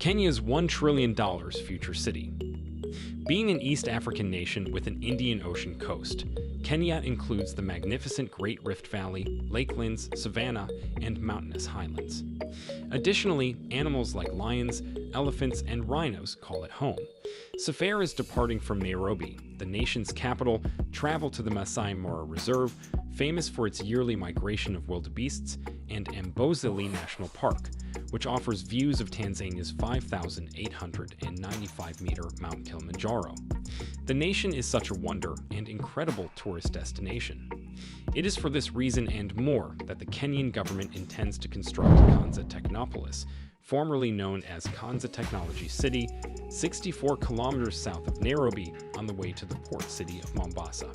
Kenya's $1 trillion future city. Being an East African nation with an Indian Ocean coast, Kenya includes the magnificent Great Rift Valley, lakelands, savanna, and mountainous highlands. Additionally, animals like lions, elephants, and rhinos call it home. Safaris departing from Nairobi, the nation's capital, travel to the Masai Mara Reserve, famous for its yearly migration of wildebeests, and Amboseli National Park, which offers views of Tanzania's 5,895-meter Mount Kilimanjaro. The nation is such a wonder and incredible tourist destination. It is for this reason and more that the Kenyan government intends to construct Konza Technopolis, formerly known as Konza Technology City, 64 kilometers south of Nairobi on the way to the port city of Mombasa.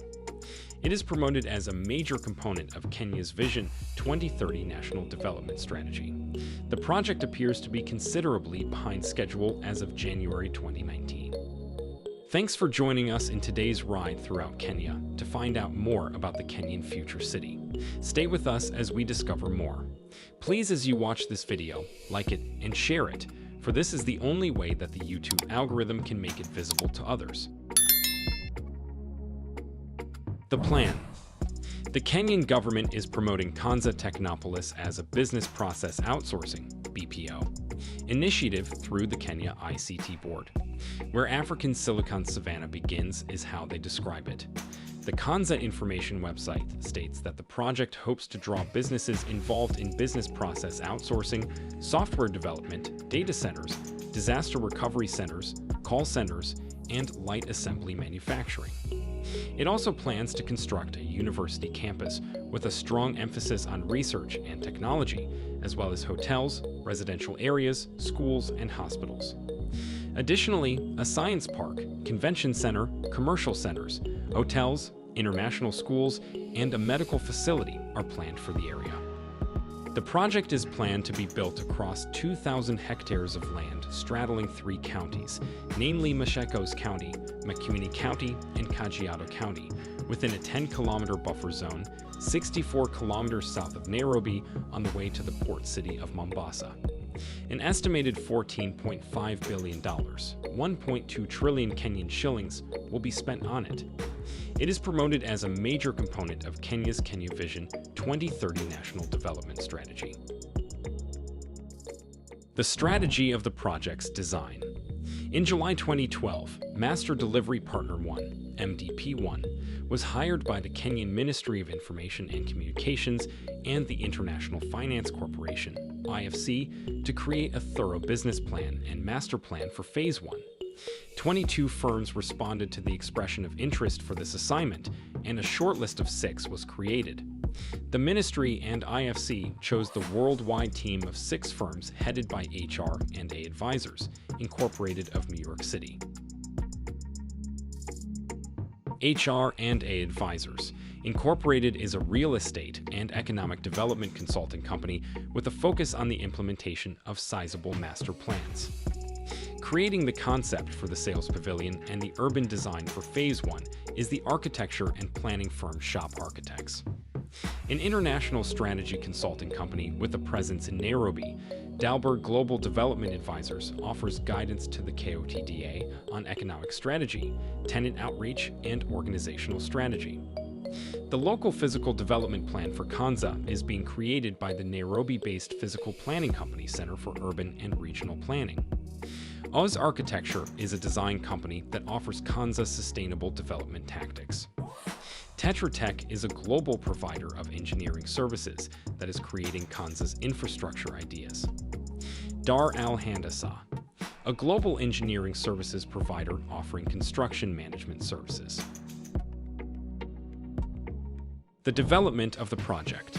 It is promoted as a major component of Kenya's Vision 2030 National Development Strategy. The project appears to be considerably behind schedule as of January 2019. Thanks for joining us in today's ride throughout Kenya to find out more about the Kenyan future city. Stay with us as we discover more. Please, as you watch this video, like it and share it, for this is the only way that the YouTube algorithm can make it visible to others. The plan. The Kenyan government is promoting Konza Technopolis as a business process outsourcing (BPO) initiative through the Kenya ICT Board. Where African Silicon Savannah begins is how they describe it. The Konza information website states that the project hopes to draw businesses involved in business process outsourcing, software development, data centers, disaster recovery centers, call centers, and light assembly manufacturing. It also plans to construct a university campus with a strong emphasis on research and technology, as well as hotels, residential areas, schools, and hospitals. Additionally, a science park, convention center, commercial centers, hotels, international schools, and a medical facility are planned for the area. The project is planned to be built across 2,000 hectares of land straddling 3 counties, namely Machakos County, Makueni County, and Kajiado County, within a 10-kilometer buffer zone, 64 kilometers south of Nairobi on the way to the port city of Mombasa. An estimated $14.5 billion, 1.2 trillion Kenyan shillings, will be spent on it. It is promoted as a major component of Kenya's Kenya Vision 2030 National Development Strategy. The strategy of the project's design. In July 2012, Master Delivery Partner 1, MDP1, was hired by the Kenyan Ministry of Information and Communications and the International Finance Corporation, IFC, to create a thorough business plan and master plan for Phase 1. 22 firms responded to the expression of interest for this assignment, and a short list of 6 was created. The ministry and IFC chose the worldwide team of 6 firms headed by HR&A Advisors, Incorporated of New York City. HR&A Advisors, Incorporated is a real estate and economic development consulting company with a focus on the implementation of sizable master plans. Creating the concept for the sales pavilion and the urban design for Phase 1 is the architecture and planning firm Shop Architects. An international strategy consulting company with a presence in Nairobi, Dalberg Global Development Advisors offers guidance to the KOTDA on economic strategy, tenant outreach, and organizational strategy. The local physical development plan for Konza is being created by the Nairobi-based physical planning company Center for Urban and Regional Planning. Oz Architecture is a design company that offers Konza sustainable development tactics. Techtrends is a global provider of engineering services that is creating Konza's infrastructure ideas. Dar Al-Handasa, a global engineering services provider offering construction management services. The development of the project.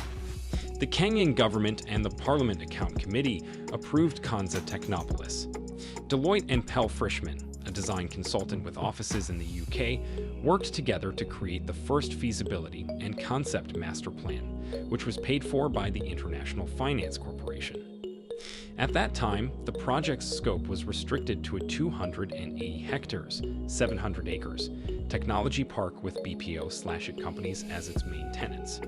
The Kenyan government and the Parliament Account Committee approved Konza Technopolis. Deloitte and Pell Frischmann, a design consultant with offices in the UK, worked together to create the first feasibility and concept master plan, which was paid for by the International Finance Corporation. At that time, the project's scope was restricted to a 280 hectares, 700 acres, technology park with BPO/IT companies as its main tenants.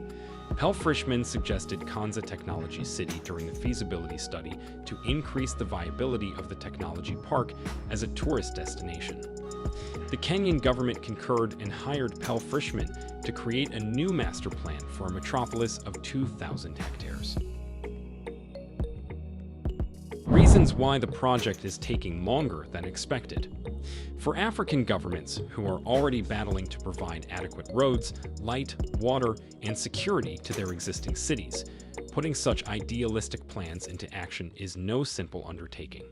Pell Frischman suggested Kanza Technology City during the feasibility study to increase the viability of the technology park as a tourist destination. The Kenyan government concurred and hired Pell Frischman to create a new master plan for a metropolis of 2,000 hectares. Reasons why the project is taking longer than expected. For African governments who are already battling to provide adequate roads, light, water, and security to their existing cities, putting such idealistic plans into action is no simple undertaking.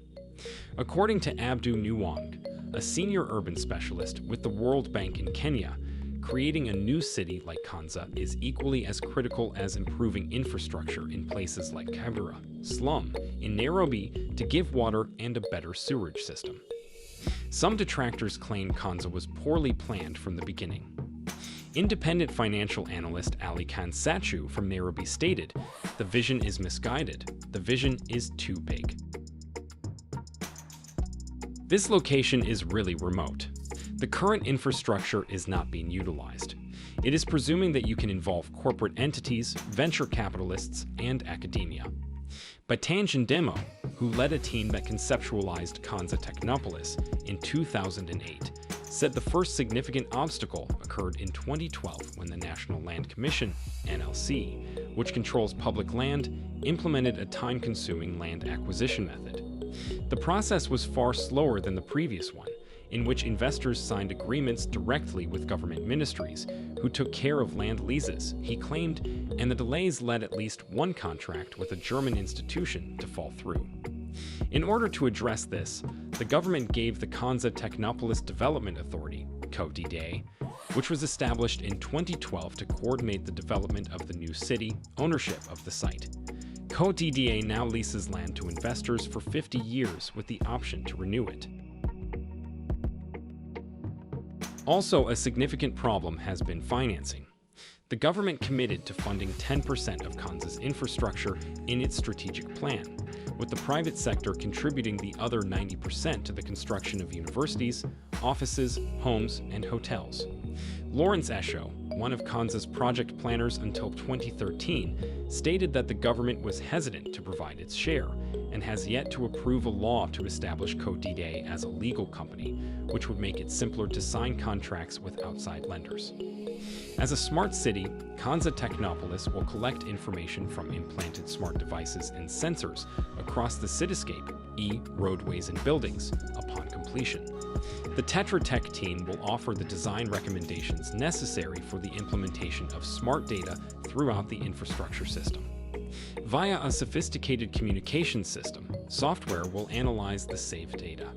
According to Abdu Nuwang, a senior urban specialist with the World Bank in Kenya, creating a new city like Kanza is equally as critical as improving infrastructure in places like Kibera, slum, in Nairobi to give water and a better sewerage system. Some detractors claim Kanza was poorly planned from the beginning. Independent financial analyst Ali Khan Sachu from Nairobi stated, "The vision is misguided. The vision is too big." This location is really remote. The current infrastructure is not being utilized. It is presuming that you can involve corporate entities, venture capitalists, and academia. But Tanjan Demo, who led a team that conceptualized Kanza Technopolis in 2008, said the first significant obstacle occurred in 2012 when the National Land Commission, NLC, which controls public land, implemented a time-consuming land acquisition method. The process was far slower than the previous one, in which investors signed agreements directly with government ministries, who took care of land leases, he claimed, and the delays led at least one contract with a German institution to fall through. In order to address this, the government gave the Kanza Technopolis Development Authority, CODDA, which was established in 2012 to coordinate the development of the new city, ownership of the site. CODDA now leases land to investors for 50 years with the option to renew it. Also, a significant problem has been financing. The government committed to funding 10% of Kanza's infrastructure in its strategic plan, with the private sector contributing the other 90% to the construction of universities, offices, homes, and hotels. Lawrence Esho, one of Kanza's project planners until 2013, stated that the government was hesitant to provide its share and has yet to approve a law to establish CODDA as a legal company, which would make it simpler to sign contracts with outside lenders. As a smart city, Kanza Technopolis will collect information from implanted smart devices and sensors across the cityscape, roadways and buildings, upon completion. The techtrends team will offer the design recommendations necessary for the implementation of smart data throughout the infrastructure system. Via a sophisticated communication system, software will analyze the saved data.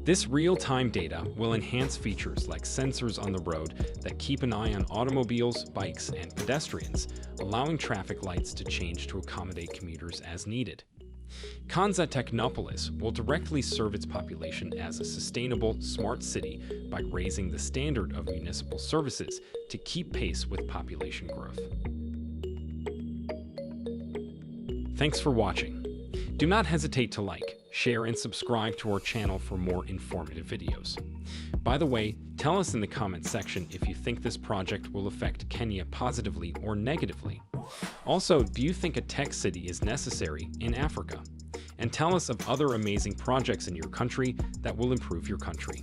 This real-time data will enhance features like sensors on the road that keep an eye on automobiles, bikes, and pedestrians, allowing traffic lights to change to accommodate commuters as needed. Kanza Technopolis will directly serve its population as a sustainable, smart city by raising the standard of municipal services to keep pace with population growth. Thanks for watching. Do not hesitate to like, share, and subscribe to our channel for more informative videos. By the way, tell us in the comments section if you think this project will affect Kenya positively or negatively. Also, do you think a tech city is necessary in Africa? And tell us of other amazing projects in your country that will improve your country.